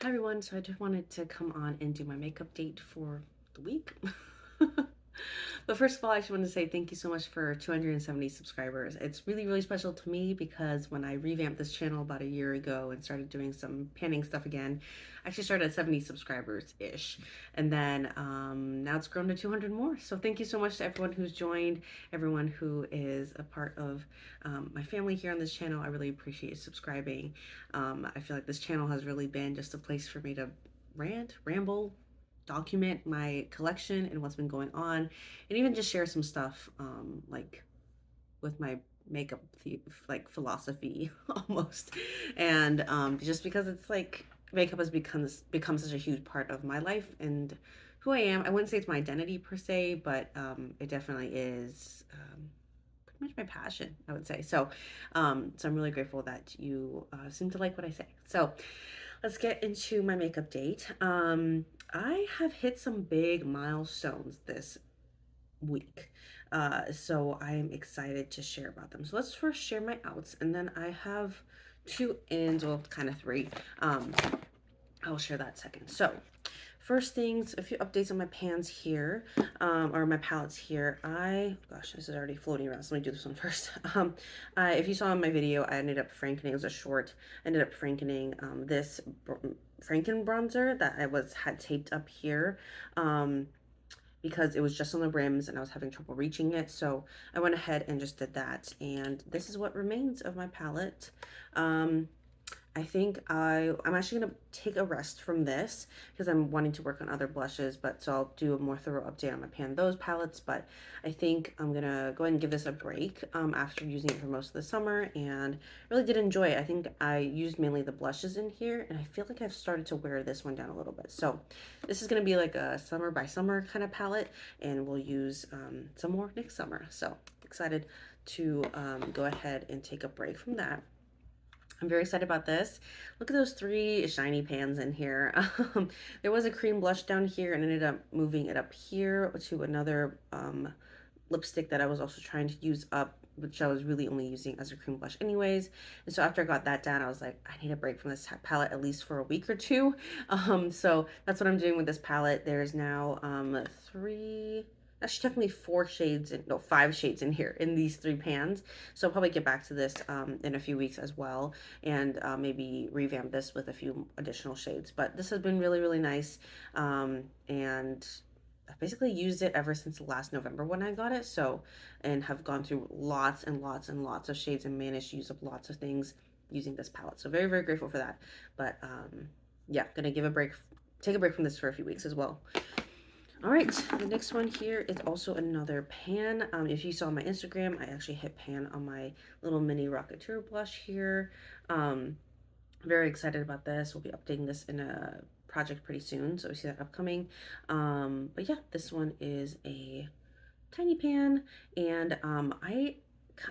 Hi everyone, so I just wanted to come on and do my makeup date for the week. But first of all, I just want to say thank you so much for 270 subscribers. It's really, really special to me because when I revamped this channel about a year ago and started doing some panning stuff again, I actually started at 70 subscribers-ish. And then now it's grown to 200 more. So thank you so much to everyone who's joined, everyone who is a part of my family here on this channel. I really appreciate you subscribing. I feel like this channel has really been just a place for me to rant, ramble, document my collection and what's been going on, and even just share some stuff like with my makeup like philosophy almost. And just because it's like makeup has become such a huge part of my life and who I am. I wouldn't say it's my identity per se, but it definitely is pretty much my passion, I would say. So I'm really grateful that you seem to like what I say. So let's get into my makeup date. I have hit some big milestones this week. So I am excited to share about them. So let's first share my outs, and then I have two ins, well, kind of three. I'll share that second. So first things, a few updates on my pans here, or my palettes here. Gosh, this is already floating around, so let me do this one first. If you saw in my video, I ended up frankening, it was a short, ended up frankening this Franken bronzer that had taped up here. Because it was just on the rims and I was having trouble reaching it. So I went ahead and just did that. And this is what remains of my palette. I think I'm actually going to take a rest from this because I'm wanting to work on other blushes, but so I'll do a more thorough update on my Pan Those palettes, but I think I'm going to go ahead and give this a break after using it for most of the summer and really did enjoy it. I think I used mainly the blushes in here and I feel like I've started to wear this one down a little bit. So this is going to be like a summer by summer kind of palette and we'll use some more next summer. So excited to go ahead and take a break from that. I'm very excited about this. Look at those three shiny pans in here. There was a cream blush down here and ended up moving it up here to another lipstick that I was also trying to use up, which I was really only using as a cream blush anyways. And so after I got that down, I was like, I need a break from this palette at least for a week or two. So that's what I'm doing with this palette. There's now actually definitely five shades in here in these three pans. So I'll probably get back to this in a few weeks as well and maybe revamp this with a few additional shades. But this has been really, really nice. And I've basically used it ever since last November when I got it. So, and have gone through lots and lots and lots of shades and managed to use up lots of things using this palette. So very, very grateful for that. But yeah, gonna take a break from this for a few weeks as well. All right, the next one here is also another pan. If you saw my Instagram, I actually hit pan on my little mini Rocketeer blush here. Very excited about this. We'll be updating this in a project pretty soon, so we see that upcoming. But yeah, this one is a tiny pan, and I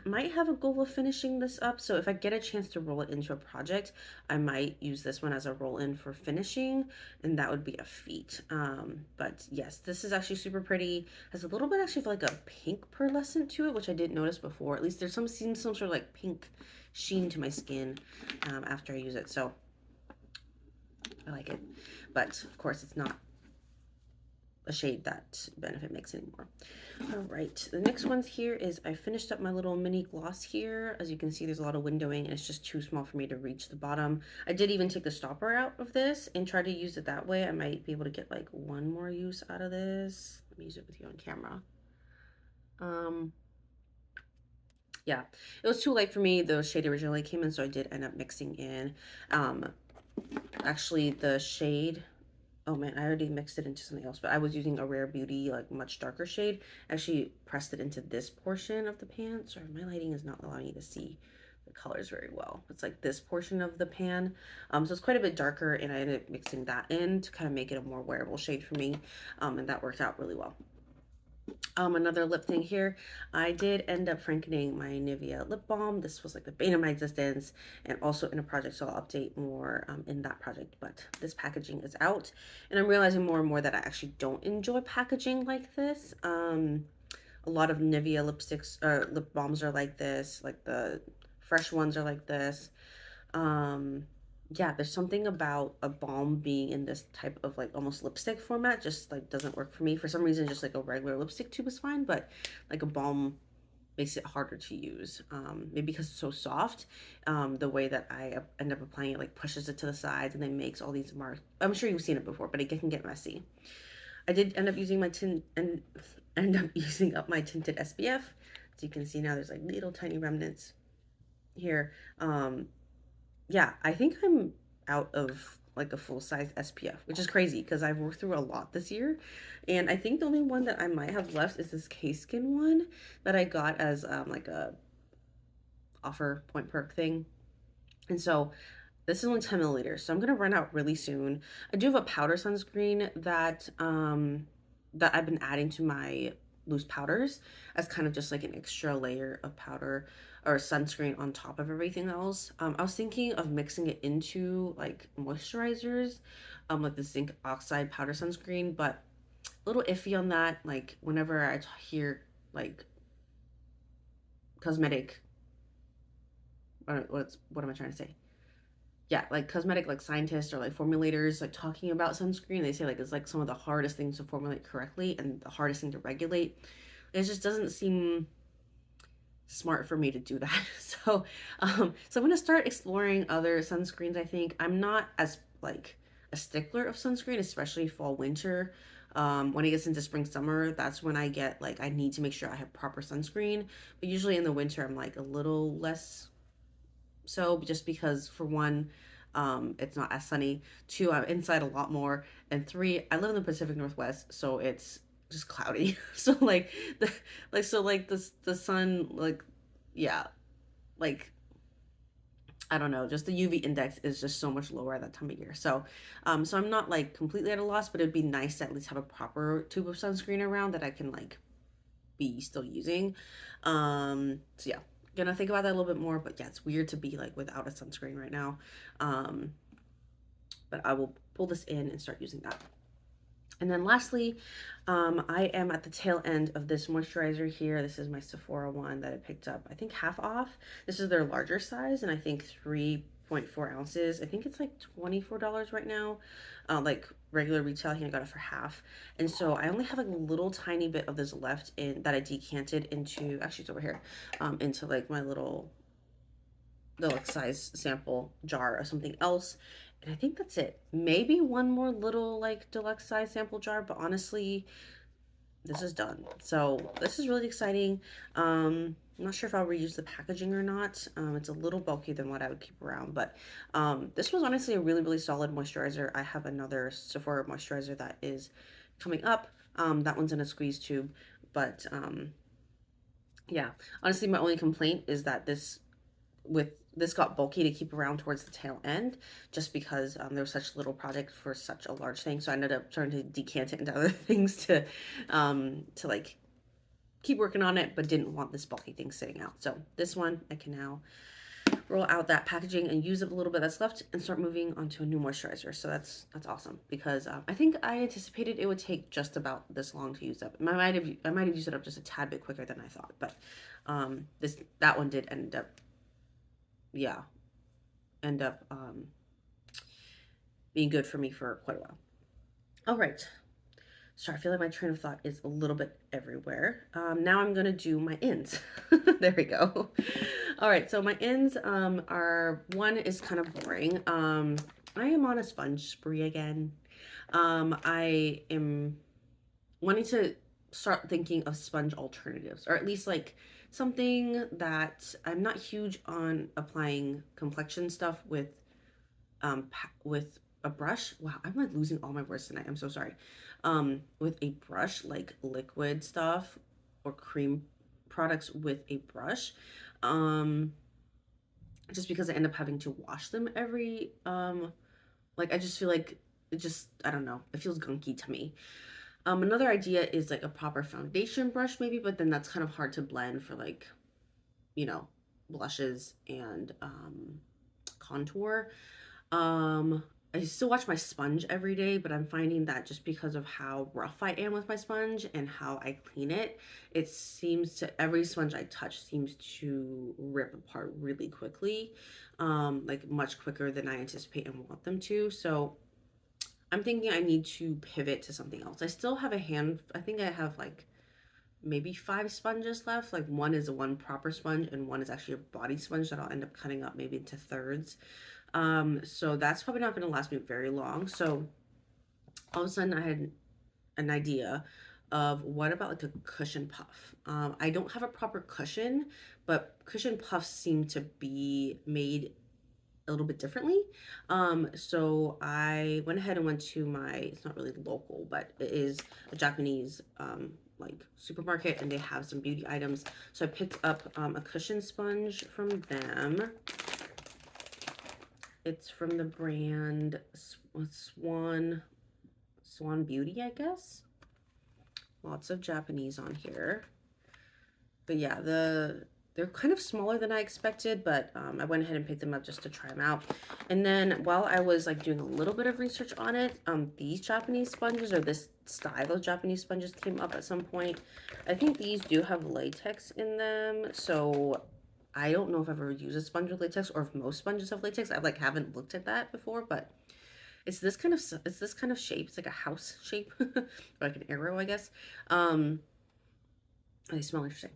might have a goal of finishing this up. So if I get a chance to roll it into a project, I might use this one as a roll-in for finishing, and that would be a feat. But yes, this is actually super pretty. Has a little bit actually of like a pink pearlescent to it, which I didn't notice before. At least there's some sort of like pink sheen to my skin after I use it. So I like it, but of course it's not a shade that Benefit makes anymore. All right, the next ones here is I finished up my little mini gloss here. As you can see, there's a lot of windowing and it's just too small for me to reach the bottom. I did even take the stopper out of this and try to use it that way. I might be able to get like one more use out of this. Let me use it with you on camera. Yeah, it was too light for me. The shade originally came in, so I did end up mixing in. Actually, the shade, oh man, I already mixed it into something else, but I was using a Rare Beauty, like much darker shade. Actually pressed it into this portion of the pan. Sorry, my lighting is not allowing you to see the colors very well. It's like this portion of the pan. So it's quite a bit darker, and I ended up mixing that in to kind of make it a more wearable shade for me. And that worked out really well. Another lip thing here, I did end up frankening my Nivea lip balm. This was like the bane of my existence and also in a project, so I'll update more in that project, but this packaging is out and I'm realizing more and more that I actually don't enjoy packaging like this. A lot of Nivea lipsticks or lip balms are like this, like the fresh ones are like this. yeah, there's something about a balm being in this type of like almost lipstick format just like doesn't work for me. For some reason, just like a regular lipstick tube is fine, but like a balm makes it harder to use. Maybe because it's so soft. The way that I end up applying it like pushes it to the sides and then makes all these marks. I'm sure you've seen it before, but it can get messy. I did end up using my tint and end up using up my tinted SPF. So you can see now there's like little tiny remnants here. Yeah, I think I'm out of like a full size SPF, which is crazy because I've worked through a lot this year. And I think the only one that I might have left is this K-Skin one that I got as like a offer point perk thing. And so this is only 10 milliliters, so I'm gonna run out really soon. I do have a powder sunscreen that I've been adding to my loose powders as kind of just like an extra layer of powder or sunscreen on top of everything else. I was thinking of mixing it into like moisturizers, like the zinc oxide powder sunscreen, but a little iffy on that. Like whenever I hear like cosmetic, what am I trying to say? Yeah, like cosmetic like scientists or like formulators like talking about sunscreen, they say like it's like some of the hardest things to formulate correctly and the hardest thing to regulate. It just doesn't seem smart for me to do that. So I'm gonna start exploring other sunscreens. I think I'm not as like a stickler of sunscreen, especially fall winter. When it gets into spring summer, that's when I get like I need to make sure I have proper sunscreen. But usually in the winter, I'm like a little less so, just because for one, it's not as sunny. Two, I'm inside a lot more, and three, I live in the Pacific Northwest, so it's just cloudy. So the the sun yeah, like I don't know, just the UV index is just so much lower at that time of year. So I'm not like completely at a loss, but it'd be nice to at least have a proper tube of sunscreen around that I can like be still using. So yeah, gonna think about that a little bit more. But yeah, it's weird to be like without a sunscreen right now. Um, but I will pull this in and start using that. And then lastly, I am at the tail end of this moisturizer here. This is my Sephora one that I picked up, I think half off. This is their larger size, and I think 3.4 ounces. I think it's like $24 right now. Like regular retail, I think I got it for half. And so I only have like a little tiny bit of this left in that I decanted into, actually it's over here, into like my little like size sample jar of something else. And I think that's it. Maybe one more little like deluxe size sample jar, but honestly, this is done. So this is really exciting. I'm not sure if I'll reuse the packaging or not. It's a little bulky than what I would keep around, but this was honestly a really, really solid moisturizer. I have another Sephora moisturizer that is coming up. That one's in a squeeze tube, but yeah, honestly, my only complaint is that this got bulky to keep around towards the tail end just because there was such little project for such a large thing. So I ended up starting to decant it into other things to like keep working on it, but didn't want this bulky thing sitting out. So this one I can now roll out that packaging and use up a little bit that's left and start moving on to a new moisturizer. So that's awesome because I think I anticipated it would take just about this long to use up. I might have used it up just a tad bit quicker than I thought, but that one did end up, yeah, end up being good for me for quite a while. All right. Sorry, I feel like my train of thought is a little bit everywhere. Now I'm gonna do my ins. There we go. All right, so my ins are one is kind of boring. I am on a sponge spree again. I am wanting to start thinking of sponge alternatives, or at least like something that I'm not huge on applying complexion stuff with a brush. Wow, I'm like losing all my words tonight. I'm so sorry. With a brush, like liquid stuff or cream products with a brush. Um, just because I end up having to wash them every like I just feel like it just I don't know. It feels gunky to me. Another idea is like a proper foundation brush maybe, but then that's kind of hard to blend for like, you know, blushes and contour. Um I still wash my sponge every day, but I'm finding that just because of how rough I am with my sponge and how I clean it, it seems to every sponge I touch seems to rip apart really quickly, like much quicker than I anticipate and want them to. So I'm thinking I need to pivot to something else. I still have a hand, I think I have like maybe 5 sponges left. Like one is a one proper sponge and one is actually a body sponge that I'll end up cutting up maybe into thirds. So that's probably not going to last me very long. So all of a sudden I had an idea of what about like a cushion puff. I don't have a proper cushion, but cushion puffs seem to be made a little bit differently. So I went ahead and went to my, it's not really local, but it is a Japanese like supermarket, and they have some beauty items. So I picked up a cushion sponge from them. It's from the brand Swan Beauty, I guess. Lots of Japanese on here. But yeah, they're kind of smaller than I expected, but I went ahead and picked them up just to try them out. And then while I was like doing a little bit of research on it, these Japanese sponges, or this style of Japanese sponges, came up at some point. I think these do have latex in them, so I don't know if I've ever used a sponge with latex or if most sponges have latex. I like haven't looked at that before, but it's this kind of shape. It's like a house shape, or like an arrow, I guess. They smell interesting.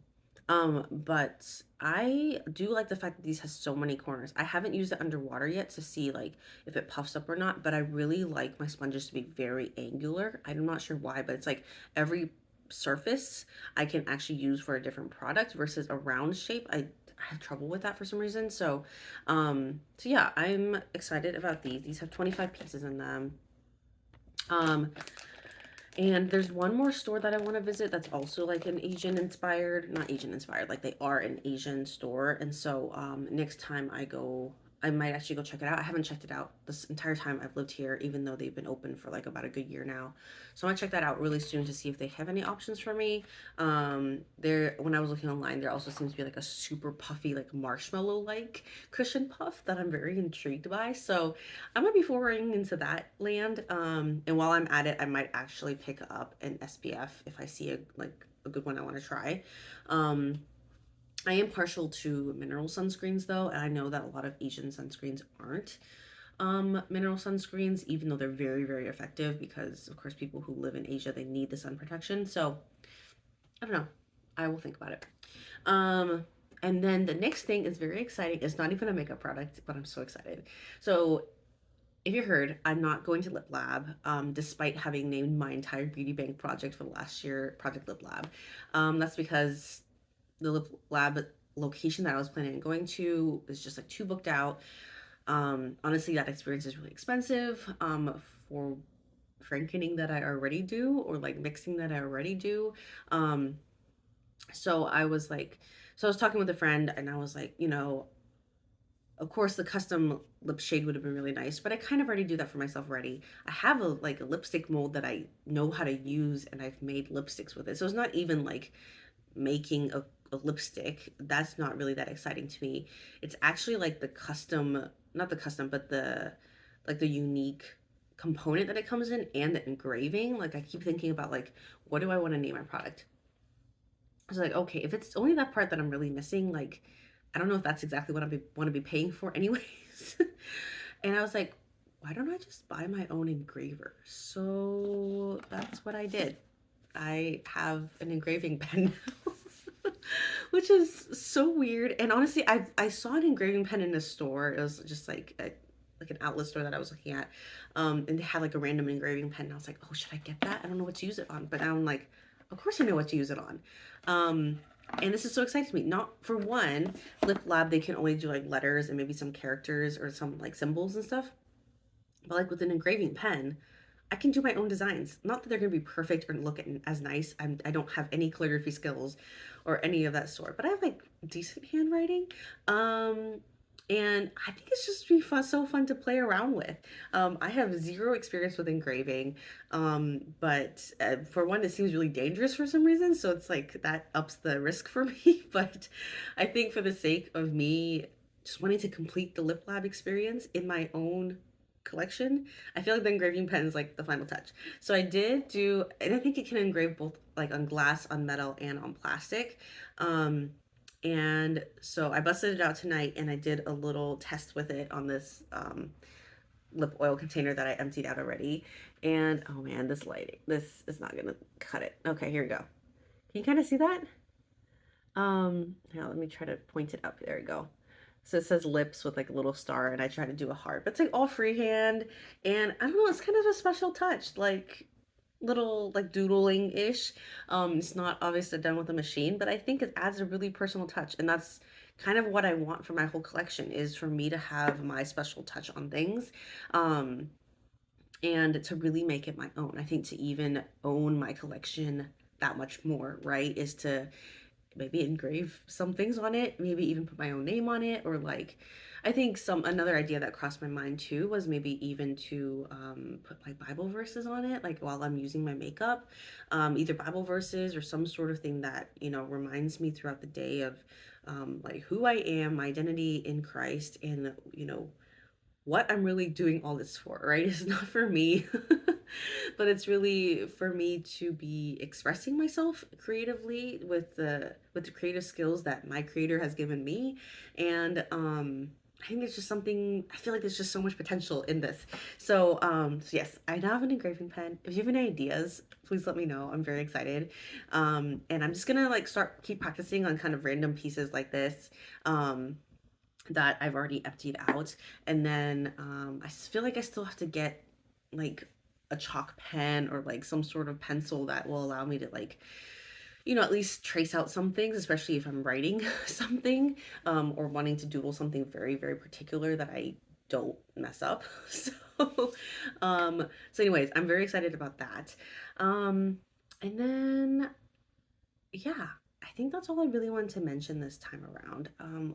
But I do like the fact that these has so many corners. I haven't used it underwater yet to see like if it puffs up or not, but I really like my sponges to be very angular. I'm not sure why, but it's like every surface I can actually use for a different product versus a round shape. I have trouble with that for some reason. So yeah, I'm excited about these. These have 25 pieces in them. Um, and there's one more store that I want to visit that's also like an Asian inspired, not Asian inspired, like they are an Asian store. And so next time I go, I might actually go check it out. I haven't checked it out this entire time I've lived here, even though they've been open for like about a good year now. So I might check that out really soon to see if they have any options for me. There, when I was looking online, there also seems to be like a super puffy, like marshmallow like cushion puff that I'm very intrigued by. So I'm gonna be foraying into that land. And while I'm at it, I might actually pick up an SPF if I see a good one I want to try. Um, I am partial to mineral sunscreens though, and I know that a lot of Asian sunscreens aren't mineral sunscreens, even though they're very, very effective because of course people who live in Asia, they need the sun protection. So I don't know. I will think about it. Um, and then the next thing is very exciting. It's not even a makeup product, but I'm so excited. So if you heard, I'm not going to Lip Lab, despite having named my entire beauty bank project for last year Project Lip Lab. That's because the Lip Lab location that I was planning on going to is just like too booked out. Honestly, that experience is really expensive for frankening that I already do, or like mixing that I already do. Um, so I was like, so I was talking with a friend, and I was like, of course the custom lip shade would have been really nice, but I kind of already do that for myself already. I have a lipstick mold that I know how to use, and I've made lipsticks with it, so it's not even like making a lipstick. That's not really that exciting to me. It's actually like the custom, not the custom, but the like the unique component that it comes in, and the engraving. Like I keep thinking about like, what do I want to name my product? I was like, okay, if it's only that part that I'm really missing, like, I don't know if that's exactly what want to be paying for anyways. And I was like, why don't I just buy my own engraver? So that's what I did. I have an engraving pen now, which is so weird. And honestly, I saw an engraving pen in a store. It was just like an outlet store that I was looking at, and they had like a random engraving pen. And I was like, oh, should I get that? I don't know what to use it on. But now I'm like, of course I know what to use it on. And this is so exciting to me. Not for one, Lip Lab, they can only do like letters and maybe some characters or some like symbols and stuff. But like with an engraving pen, I can do my own designs. Not that they're going to be perfect or look as nice. I don't have any calligraphy skills or any of that sort, but I have like decent handwriting. And I think it's just be fun, so fun to play around with. I have zero experience with engraving, but for one, it seems really dangerous for some reason. So it's like that ups the risk for me. But I think for the sake of me just wanting to complete the Lip Lab experience in my own collection, I feel like the engraving pen is like the final touch. So I did do, and I think it can engrave both like on glass, on metal, and on plastic. Um, and so I busted it out tonight and I did a little test with it on this lip oil container that I emptied out already. And oh man, this lighting, this is not gonna cut it. Okay, here we go. Can you kind of see that? Now let me try to point it up. There we go. So it says lips with like a little star, and I try to do a heart, but it's like all freehand, and I don't know, it's kind of a special touch, like little like doodling ish. It's not obviously done with a machine, but I think it adds a really personal touch, and that's kind of what I want for my whole collection is for me to have my special touch on things. Um, and to really make it my own. I think to even own my collection that much more, right, is to maybe engrave some things on it, maybe even put my own name on it, or like I think some another idea that crossed my mind too was maybe even to put like Bible verses on it, like while I'm using my makeup, either Bible verses or some sort of thing that reminds me throughout the day of like who I am, my identity in Christ, and what I'm really doing all this for, right? It's not for me, but it's really for me to be expressing myself creatively with the creative skills that my creator has given me. And I think there's just something I feel like there's just so much potential in this. So yes, I now have an engraving pen. If you have any ideas, please let me know. I'm very excited. And I'm just gonna like start keep practicing on kind of random pieces like this. That I've already emptied out. And then I feel like I still have to get like a chalk pen or like some sort of pencil that will allow me to like, at least trace out some things, especially if I'm writing something or wanting to doodle something very, very particular that I don't mess up. So anyways, I'm very excited about that. And then yeah, I think that's all I really wanted to mention this time around.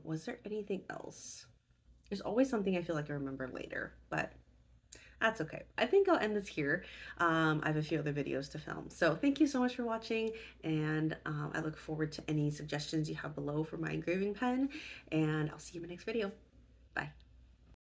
Was there anything else? There's always something I feel like I remember later, but that's okay. I think I'll end this here. I have a few other videos to film. So thank you so much for watching, and I look forward to any suggestions you have below for my engraving pen, and I'll see you in my next video. Bye.